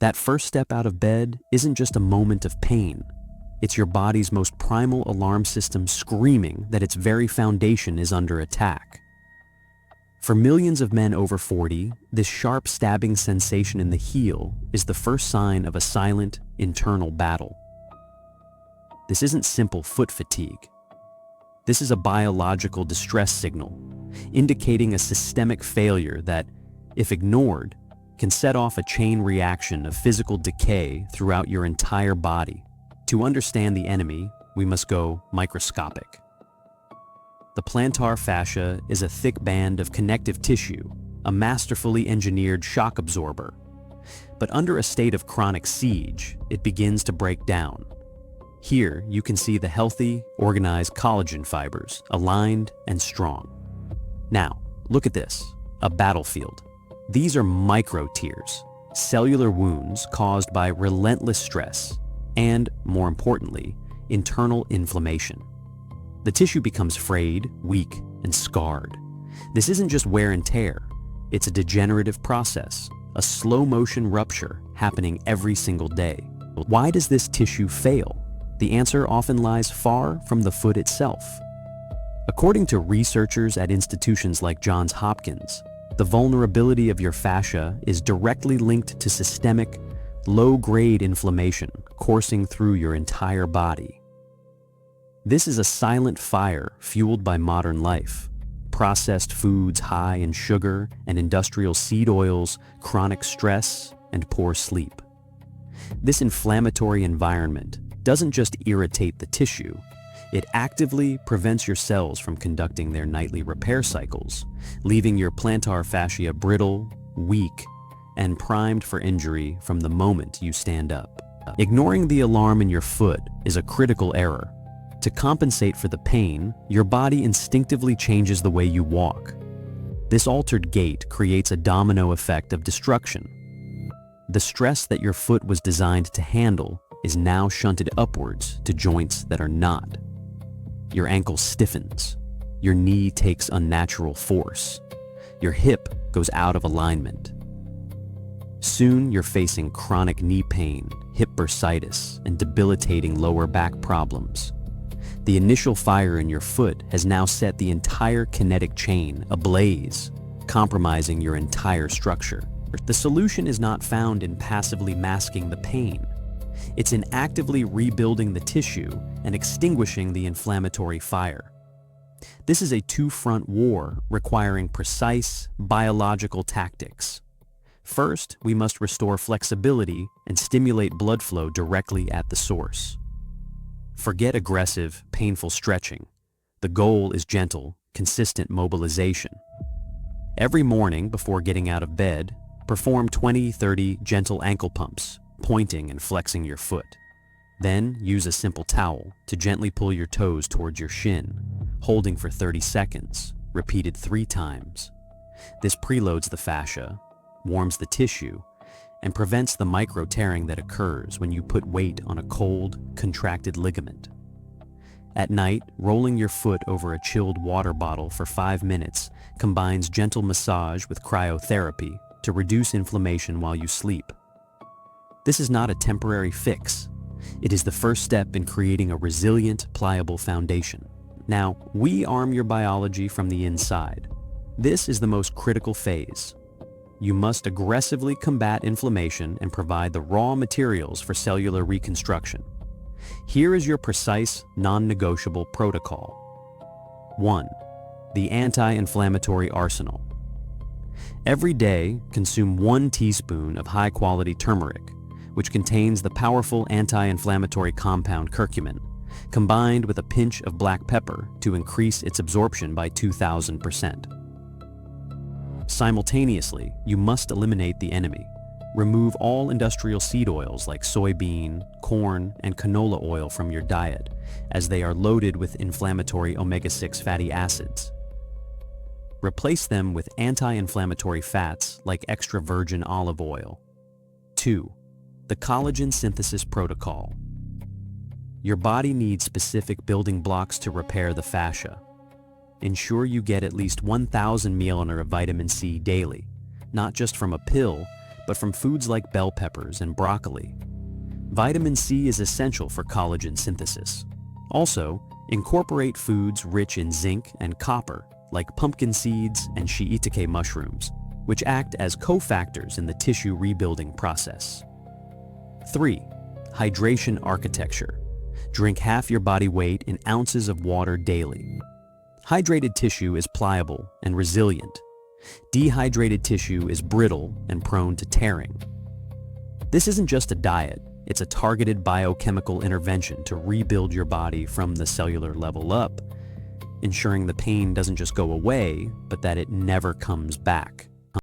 That first step out of bed isn't just a moment of pain. It's your body's most primal alarm system screaming that its very foundation is under attack. For millions of men over 40, this sharp stabbing sensation in the heel is the first sign of a silent, internal battle. This isn't simple foot fatigue. This is a biological distress signal, indicating a systemic failure that, if ignored, can set off a chain reaction of physical decay throughout your entire body. To understand the enemy, we must go microscopic. The plantar fascia is a thick band of connective tissue, a masterfully engineered shock absorber. But under a state of chronic siege, it begins to break down. Here, you can see the healthy, organized collagen fibers, aligned and strong. Now, look at this, a battlefield. These are micro tears, cellular wounds caused by relentless stress and, more importantly, internal inflammation. The tissue becomes frayed, weak, and scarred. This isn't just wear and tear. It's a degenerative process, a slow-motion rupture happening every single day. Why does this tissue fail? The answer often lies far from the foot itself. According to researchers at institutions like Johns Hopkins, the vulnerability of your fascia is directly linked to systemic, low-grade inflammation coursing through your entire body. This is a silent fire fueled by modern life. Processed foods high in sugar and industrial seed oils, chronic stress, and poor sleep. This inflammatory environment doesn't just irritate the tissue, it actively prevents your cells from conducting their nightly repair cycles, leaving your plantar fascia brittle, weak, and primed for injury from the moment you stand up. Ignoring the alarm in your foot is a critical error. To compensate for the pain, your body instinctively changes the way you walk. This altered gait creates a domino effect of destruction. The stress that your foot was designed to handle is now shunted upwards to joints that are not. Your ankle stiffens, your knee takes unnatural force, your hip goes out of alignment. Soon you're facing chronic knee pain, hip bursitis, and debilitating lower back problems. The initial fire in your foot has now set the entire kinetic chain ablaze, compromising your entire structure. The solution is not found in passively masking the pain. It's in actively rebuilding the tissue and extinguishing the inflammatory fire. This is a two-front war requiring precise biological tactics. First, we must restore flexibility and stimulate blood flow directly at the source. Forget aggressive, painful stretching. The goal is gentle, consistent mobilization. Every morning before getting out of bed, perform 20-30 gentle ankle pumps, pointing and flexing your foot. Then use a simple towel to gently pull your toes towards your shin, holding for 30 seconds, repeated 3 times. This preloads the fascia, warms the tissue, and prevents the micro-tearing that occurs when you put weight on a cold, contracted ligament. At night, rolling your foot over a chilled water bottle for 5 minutes combines gentle massage with cryotherapy to reduce inflammation while you sleep. This is not a temporary fix. It is the first step in creating a resilient, pliable foundation. Now, we arm your biology from the inside. This is the most critical phase. You must aggressively combat inflammation and provide the raw materials for cellular reconstruction. Here is your precise, non-negotiable protocol. 1. The anti-inflammatory arsenal. Every day, consume 1 teaspoon of high-quality turmeric, which contains the powerful anti-inflammatory compound curcumin, combined with a pinch of black pepper to increase its absorption by 2,000%. Simultaneously, you must eliminate the enemy. Remove all industrial seed oils like soybean, corn, and canola oil from your diet, as they are loaded with inflammatory omega-6 fatty acids. Replace them with anti-inflammatory fats like extra virgin olive oil. 2. The collagen synthesis protocol. Your body needs specific building blocks to repair the fascia. Ensure you get at least 1,000 milliliters of vitamin C daily, not just from a pill, but from foods like bell peppers and broccoli. Vitamin C is essential for collagen synthesis. Also, incorporate foods rich in zinc and copper, like pumpkin seeds and shiitake mushrooms, which act as cofactors in the tissue rebuilding process. 3. Hydration architecture. Drink half your body weight in ounces of water daily. Hydrated tissue is pliable and resilient. Dehydrated tissue is brittle and prone to tearing. This isn't just a diet, it's a targeted biochemical intervention to rebuild your body from the cellular level up, ensuring the pain doesn't just go away, but that it never comes back.